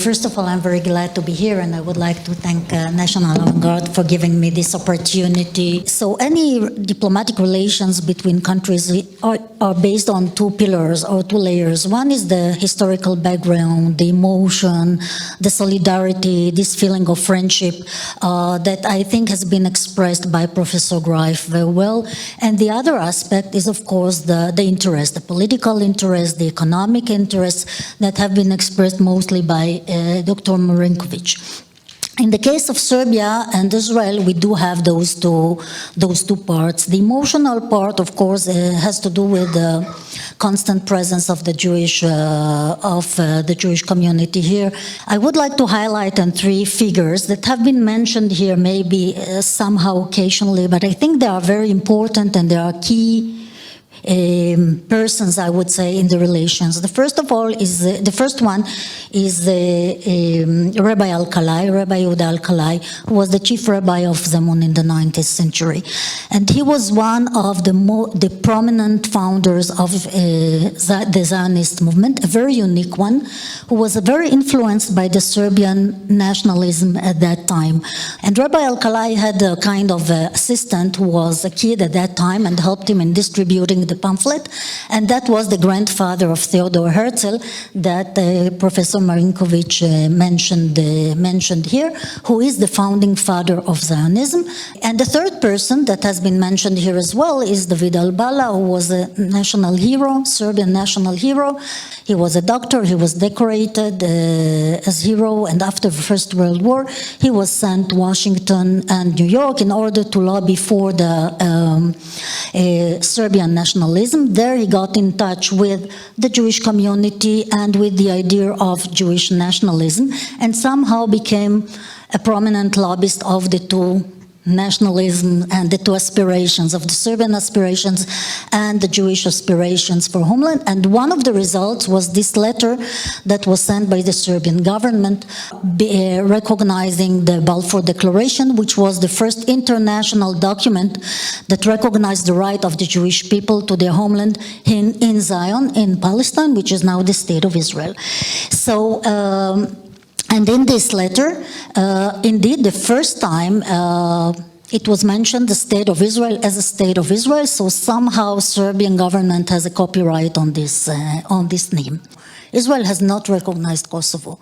First of all, I'm very glad to be here, and I would like to thank National Avant-Garde for giving me this opportunity. So any diplomatic relations between countries are based on two pillars or two layers. One is the historical background, the emotion, the solidarity, this feeling of friendship that I think has been expressed by Professor Greif very well. And the other aspect is, of course, the interest, the political interest, the economic interests that have been expressed mostly by Dr. Marinkovic. In the case of Serbia and Israel, we do have those two parts. The emotional part, of course, has to do with the constant presence of the Jewish community here. I would like to highlight on three figures that have been mentioned here, maybe somehow occasionally, but I think they are very important and they are key persons, I would say, in the relations. The first one is Rabbi Alkalai, Rabbi Yehuda Alkalai, who was the chief rabbi of Zemun in the 19th century. And he was one of the prominent founders of the Zionist movement, a very unique one, who was very influenced by the Serbian nationalism at that time. And Rabbi Alkalai had a kind of assistant who was a kid at that time and helped him in distributing the pamphlet, and that was the grandfather of Theodor Herzl that Professor Marinkovic mentioned here, who is the founding father of Zionism. And the third person that has been mentioned here as well is David Albala, who was a national hero, Serbian national hero. He was a doctor, he was decorated as hero, and after the First World War, he was sent to Washington and New York in order to lobby for the Serbian nationalism. There he got in touch with the Jewish community and with the idea of Jewish nationalism, and somehow became a prominent lobbyist of the two nationalism and the two aspirations, of the Serbian aspirations and the Jewish aspirations for homeland. And one of the results was this letter that was sent by the Serbian government recognizing the Balfour Declaration, which was the first international document that recognized the right of the Jewish people to their homeland in Zion, in Palestine, which is now the state of Israel. So, and in this letter, indeed, the first time it was mentioned the state of Israel as a state of Israel, so somehow Serbian government has a copyright on this name. Israel has not recognized Kosovo.